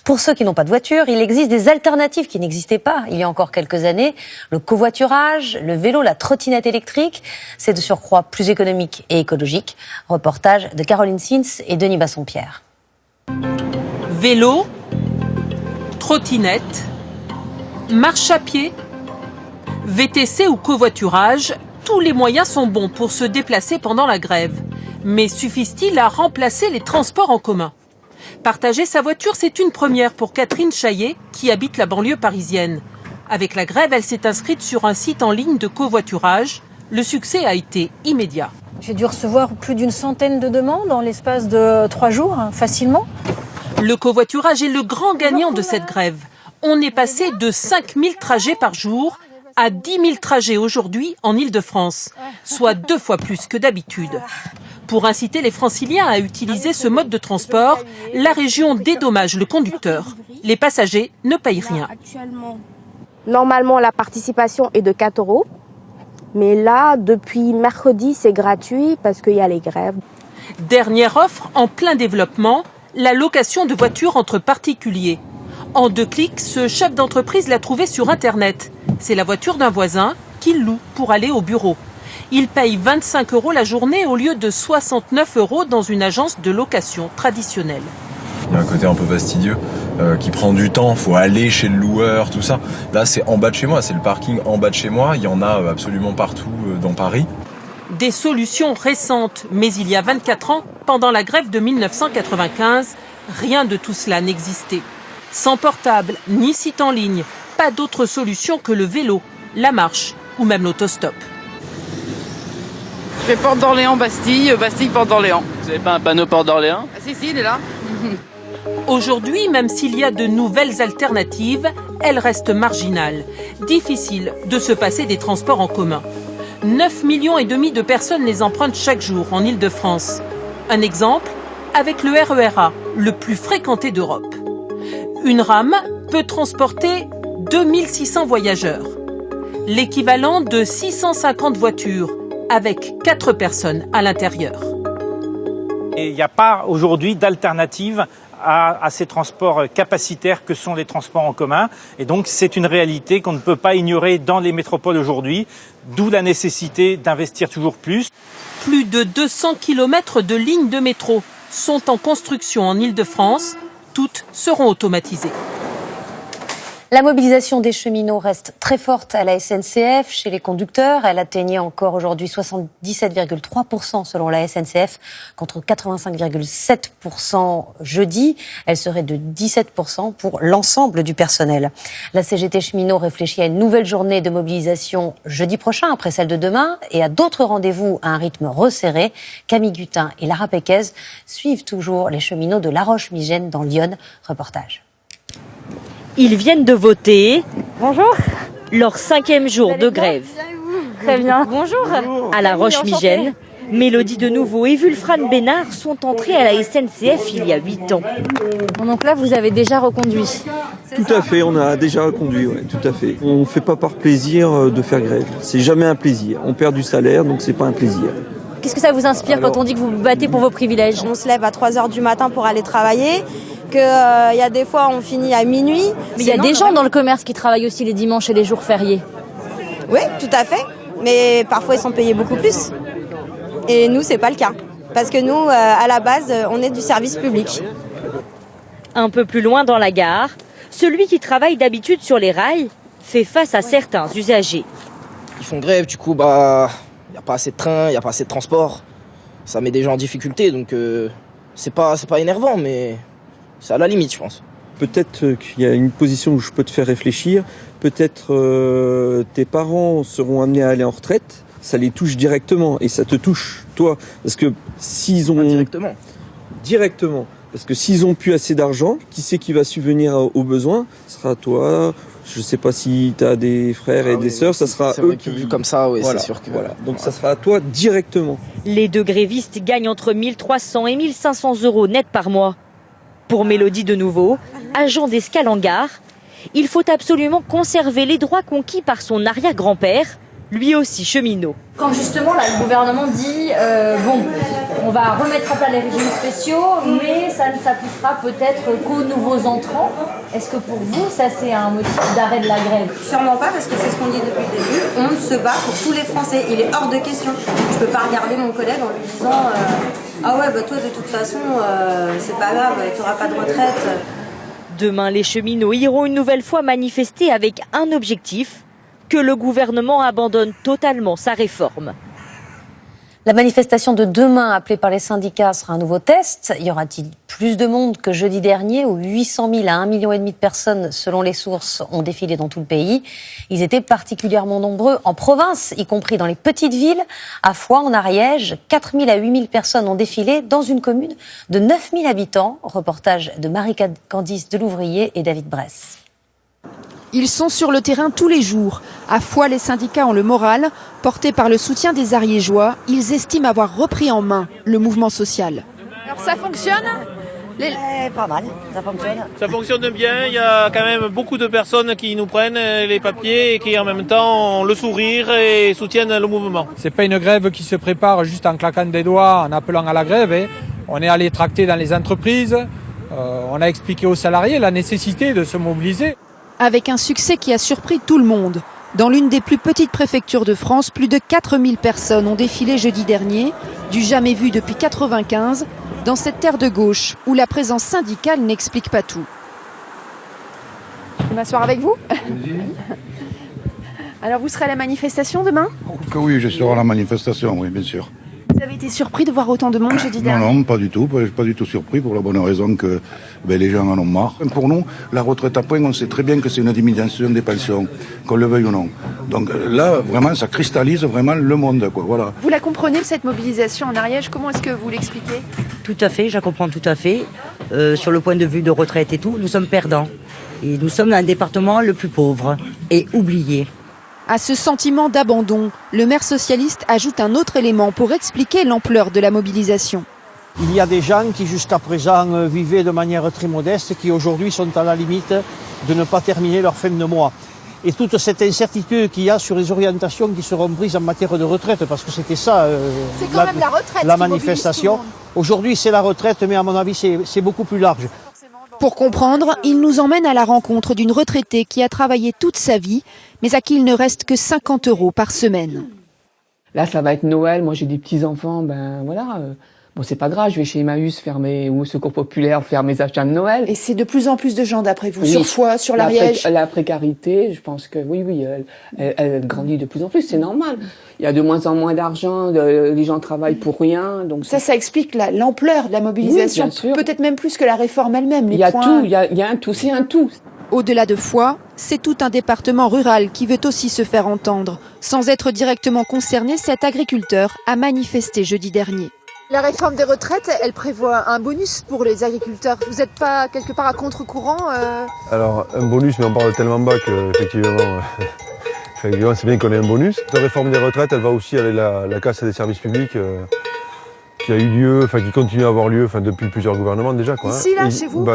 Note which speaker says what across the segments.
Speaker 1: Pour ceux qui n'ont pas de voiture, il existe des alternatives qui n'existaient pas il y a encore quelques années. Le covoiturage, le vélo, la trottinette électrique, c'est de surcroît plus économique et écologique. Reportage de Caroline Sins et Denis Bassompierre.
Speaker 2: Vélo, trottinette, marche à pied, VTC ou covoiturage, tous les moyens sont bons pour se déplacer pendant la grève. Mais suffisent-ils à remplacer les transports en commun ? Partager sa voiture, c'est une première pour Catherine Chaillet, qui habite la banlieue parisienne. Avec la grève, elle s'est inscrite sur un site en ligne de covoiturage. Le succès a été immédiat.
Speaker 3: J'ai dû recevoir plus d'une centaine de demandes en l'espace de 3 jours, facilement.
Speaker 2: Le covoiturage est le grand gagnant de cette grève. On est passé de 5000 trajets par jour à 10 000 trajets aujourd'hui en Île-de-France, soit 2 fois plus que d'habitude. Pour inciter les franciliens à utiliser ce mode de transport, la région dédommage le conducteur. Les passagers ne payent rien.
Speaker 4: Normalement, la participation est de 4 €. Mais là, depuis mercredi, c'est gratuit parce qu'il y a les grèves.
Speaker 2: Dernière offre en plein développement, la location de voitures entre particuliers. En 2 clics, ce chef d'entreprise l'a trouvé sur Internet. C'est la voiture d'un voisin qu'il loue pour aller au bureau. Il paye 25 € la journée au lieu de 69 € dans une agence de location traditionnelle.
Speaker 5: Il y a un côté un peu fastidieux qui prend du temps, il faut aller chez le loueur, tout ça. Là, c'est en bas de chez moi, c'est le parking en bas de chez moi. Il y en a absolument partout dans Paris.
Speaker 2: Des solutions récentes, mais il y a 24 ans, pendant la grève de 1995, rien de tout cela n'existait. Sans portable, ni site en ligne, pas d'autre solution que le vélo, la marche ou même l'autostop.
Speaker 6: Je fais Porte d'Orléans, Bastille, Bastille, Porte d'Orléans.
Speaker 7: Vous n'avez pas un panneau Porte d'Orléans ?
Speaker 6: Ah si, il est là.
Speaker 2: Aujourd'hui, même s'il y a de nouvelles alternatives, elles restent marginales. Difficile de se passer des transports en commun. 9,5 millions de personnes les empruntent chaque jour en Île-de-France. Un exemple, avec le RER A, le plus fréquenté d'Europe. Une rame peut transporter 2600 voyageurs, l'équivalent de 650 voitures, avec 4 personnes à l'intérieur.
Speaker 8: Et il n'y a pas aujourd'hui d'alternative à ces transports capacitaires que sont les transports en commun. Et donc c'est une réalité qu'on ne peut pas ignorer dans les métropoles aujourd'hui, d'où la nécessité d'investir toujours plus.
Speaker 2: Plus de 200 km de lignes de métro sont en construction en Île-de-France. Toutes seront automatisées.
Speaker 1: La mobilisation des cheminots reste très forte à la SNCF. Chez les conducteurs, elle atteignait encore aujourd'hui 77,3% selon la SNCF, contre 85,7% jeudi. Elle serait de 17% pour l'ensemble du personnel. La CGT cheminot réfléchit à une nouvelle journée de mobilisation jeudi prochain, après celle de demain, et à d'autres rendez-vous à un rythme resserré. Camille Gutin et Lara Péquez suivent toujours les cheminots de La Roche-Migène dans l'Yonne. Reportage.
Speaker 9: Ils viennent de voter.
Speaker 10: Bonjour.
Speaker 9: Leur 5e jour de grève.
Speaker 10: Très bien.
Speaker 9: Bonjour. À La Roche-Migène, Mélodie de Nouveau et Wulfran Bénard sont entrés à la SNCF il y a 8 ans.
Speaker 3: Donc là, vous avez déjà reconduit.
Speaker 11: Tout à fait, on a déjà reconduit, ouais, tout à fait. On ne fait pas par plaisir de faire grève. C'est jamais un plaisir. On perd du salaire, donc c'est pas un plaisir.
Speaker 3: Qu'est-ce que ça vous inspire quand on dit que vous vous battez pour vos privilèges ?
Speaker 4: On se lève à 3 h du matin pour aller travailler. Il y a des fois on finit à minuit.
Speaker 3: Mais il y a des gens dans le commerce qui travaillent aussi les dimanches et les jours fériés.
Speaker 4: Oui, tout à fait. Mais parfois ils sont payés beaucoup plus. Et nous, c'est pas le cas. Parce que nous, à la base, on est du service public.
Speaker 9: Un peu plus loin dans la gare, celui qui travaille d'habitude sur les rails fait face à certains usagers.
Speaker 12: Ils font grève, du coup, il n'y a pas assez de trains, il n'y a pas assez de transport. Ça met des gens en difficulté, donc c'est pas énervant, mais c'est à la limite, je pense.
Speaker 11: Peut-être qu'il y a une position où je peux te faire réfléchir. Peut-être tes parents seront amenés à aller en retraite. Ça les touche directement et ça te touche, toi. Parce que s'ils ont... Directement. Parce que s'ils ont plus assez d'argent, qui c'est qui va subvenir aux besoins ? Ce sera toi. Je ne sais pas si tu as des frères et des sœurs, ça sera eux qui...
Speaker 12: Vu comme ça, oui,
Speaker 11: voilà,
Speaker 12: c'est sûr que...
Speaker 11: Voilà. Donc ça sera à toi directement.
Speaker 9: Les deux grévistes gagnent entre 1 300 et 1 500 € net par mois. Pour Mélodie de Nouveau, agent d'escale en gare, il faut absolument conserver les droits conquis par son arrière-grand-père, lui aussi cheminot.
Speaker 3: Quand justement là, le gouvernement dit
Speaker 7: On va remettre à plat les régimes spéciaux, mais ça ne s'appliquera peut-être qu'aux nouveaux entrants. Est-ce que pour vous, ça c'est un motif d'arrêt de la grève?
Speaker 4: Sûrement pas, parce que c'est ce qu'on dit depuis le début. On se bat pour tous les Français. Il est hors de question. Je peux pas regarder mon collègue en lui disant ah ouais, bah toi de toute façon, c'est pas grave, t'auras pas de retraite.
Speaker 9: Demain, les cheminots iront une nouvelle fois manifester avec un objectif, que le gouvernement abandonne totalement sa réforme.
Speaker 1: La manifestation de demain appelée par les syndicats sera un nouveau test. Y aura-t-il plus de monde que jeudi dernier où 800 000 à 1,5 million de personnes, selon les sources, ont défilé dans tout le pays? Ils étaient particulièrement nombreux en province, y compris dans les petites villes. À Foix, en Ariège, 4 000 à 8 000 personnes ont défilé dans une commune de 9 000 habitants. Reportage de Marie-Candice Delouvrier et David Bress.
Speaker 10: Ils sont sur le terrain tous les jours. À Foix, les syndicats ont le moral. Portés par le soutien des Ariégeois, ils estiment avoir repris en main le mouvement social.
Speaker 13: Alors ça fonctionne ?
Speaker 14: Pas mal, ça fonctionne.
Speaker 15: Ça fonctionne bien, il y a quand même beaucoup de personnes qui nous prennent les papiers et qui en même temps ont le sourire et soutiennent le mouvement.
Speaker 16: C'est pas une grève qui se prépare juste en claquant des doigts, en appelant à la grève. On est allé tracter dans les entreprises, on a expliqué aux salariés la nécessité de se mobiliser.
Speaker 10: Avec un succès qui a surpris tout le monde. Dans l'une des plus petites préfectures de France, plus de 4000 personnes ont défilé jeudi dernier, du jamais vu depuis 1995, dans cette terre de gauche où la présence syndicale n'explique pas tout.
Speaker 13: Je peux m'asseoir avec vous ? Alors vous serez à la manifestation demain ?
Speaker 17: Oui, je serai à la manifestation, oui, bien sûr.
Speaker 13: Vous avez été surpris de voir autant de monde jeudi dernier ?
Speaker 17: Non, pas du tout. Pas du tout surpris pour la bonne raison que les gens en ont marre. Pour nous, la retraite à points, on sait très bien que c'est une diminution des pensions, qu'on le veuille ou non. Donc là, vraiment, ça cristallise vraiment le monde, quoi. Voilà.
Speaker 13: Vous la comprenez, cette mobilisation en Ariège ? Comment est-ce que vous l'expliquez ?
Speaker 14: Tout à fait, je la comprends tout à fait. Sur le point de vue de retraite et tout, nous sommes perdants. Et nous sommes un département le plus pauvre et oublié.
Speaker 10: À ce sentiment d'abandon, le maire socialiste ajoute un autre élément pour expliquer l'ampleur de la mobilisation.
Speaker 18: Il y a des gens qui jusqu'à présent vivaient de manière très modeste, qui aujourd'hui sont à la limite de ne pas terminer leur fin de mois. Et toute cette incertitude qu'il y a sur les orientations qui seront prises en matière de retraite, parce que c'était ça
Speaker 13: c'est quand même la retraite
Speaker 18: la manifestation. Aujourd'hui c'est la retraite, mais à mon avis c'est beaucoup plus large.
Speaker 10: Pour comprendre, il nous emmène à la rencontre d'une retraitée qui a travaillé toute sa vie, mais à qui il ne reste que 50 € par semaine.
Speaker 19: Là, ça va être Noël. Moi, j'ai des petits-enfants. Voilà. Bon, c'est pas grave. Je vais chez Emmaüs ou au Secours Populaire faire mes achats de Noël.
Speaker 13: Et c'est de plus en plus de gens, d'après vous,
Speaker 19: oui.
Speaker 13: sur Foix, sur l'Ariège.
Speaker 19: La précarité, je pense que oui, elle grandit de plus en plus. C'est normal. Il y a de moins en moins d'argent. Les gens travaillent pour rien. Donc
Speaker 13: ça explique l'ampleur de la mobilisation.
Speaker 19: Oui,
Speaker 13: peut-être même plus que la réforme elle-même.
Speaker 19: Il y a tout. Il y a un tout. C'est un tout.
Speaker 10: Au-delà de Foix, c'est tout un département rural qui veut aussi se faire entendre. Sans être directement concerné, cet agriculteur a manifesté jeudi dernier.
Speaker 13: La réforme des retraites, elle prévoit un bonus pour les agriculteurs. Vous n'êtes pas quelque part à contre-courant
Speaker 20: Alors, un bonus, mais on parle tellement bas qu'effectivement, c'est bien qu'on ait un bonus. La réforme des retraites, elle va aussi avec la casse des services publics qui a eu lieu, qui continue à avoir lieu depuis plusieurs gouvernements déjà.
Speaker 13: Ici, là, chez vous ?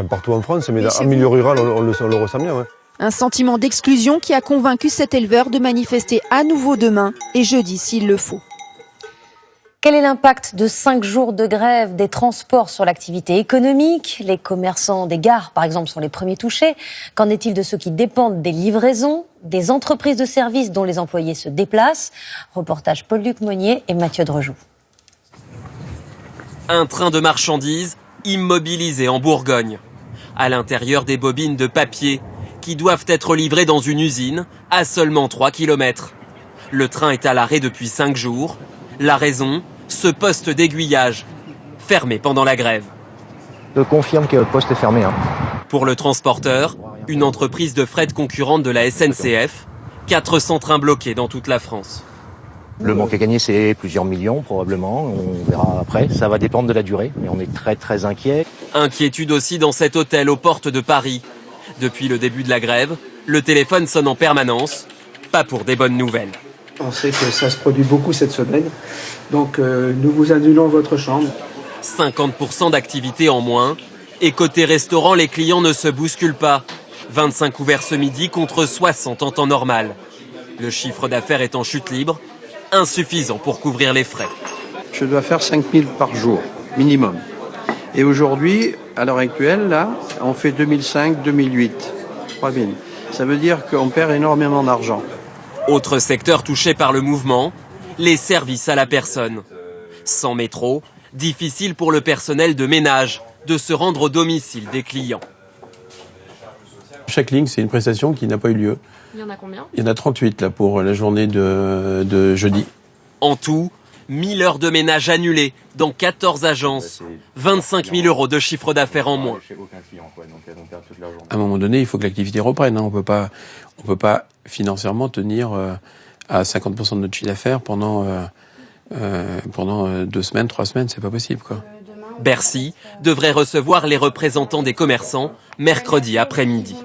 Speaker 20: Partout en France, mais en milieu rural, on le ressent bien. Ouais.
Speaker 10: Un sentiment d'exclusion qui a convaincu cet éleveur de manifester à nouveau demain et jeudi s'il le faut.
Speaker 1: Quel est l'impact de 5 jours de grève des transports sur l'activité économique? Les commerçants des gares, par exemple, sont les premiers touchés. Qu'en est-il de ceux qui dépendent des livraisons, des entreprises de services dont les employés se déplacent? Reportage Paul-Luc Monnier et Mathieu Drejoux.
Speaker 21: Un train de marchandises immobilisé en Bourgogne. À l'intérieur des bobines de papier qui doivent être livrées dans une usine à seulement 3 km. Le train est à l'arrêt depuis 5 jours. La raison, ce poste d'aiguillage, fermé pendant la grève.
Speaker 22: Je confirme que votre poste est fermé.
Speaker 21: Pour le transporteur, une entreprise de fret concurrente de la SNCF, 400 trains bloqués dans toute la France.
Speaker 22: Le manque à gagner, c'est plusieurs millions probablement. On verra après. Ça va dépendre de la durée, mais on est très très inquiet.
Speaker 21: Inquiétude aussi dans cet hôtel aux portes de Paris. Depuis le début de la grève, le téléphone sonne en permanence. Pas pour des bonnes nouvelles.
Speaker 23: On sait que ça se produit beaucoup cette semaine, donc nous vous annulons votre chambre.
Speaker 21: 50% d'activité en moins, et côté restaurant, les clients ne se bousculent pas. 25 ouverts ce midi contre 60 en temps normal. Le chiffre d'affaires est en chute libre, insuffisant pour couvrir les frais.
Speaker 5: je dois faire 5 000 par jour, minimum. Et aujourd'hui, à l'heure actuelle, là, on fait 2005, 2008, 3 000. Ça veut dire qu'on perd énormément d'argent.
Speaker 21: Autre secteur touché par le mouvement, les services à la personne. Sans métro, difficile pour le personnel de ménage de se rendre au domicile des clients.
Speaker 6: Chaque ligne, c'est une prestation qui n'a pas eu lieu.
Speaker 8: Il y en a combien?
Speaker 6: Il y en a 38 là pour la journée de jeudi.
Speaker 21: En tout, 1000 heures de ménage annulées dans 14 agences. 25 000 € de chiffre d'affaires en moins.
Speaker 6: À un moment donné, il faut que l'activité reprenne. On peut pas financièrement tenir à 50% de notre chiffre d'affaires pendant 2 semaines, 3 semaines. C'est pas possible, quoi.
Speaker 21: Bercy devrait recevoir les représentants des commerçants mercredi après-midi.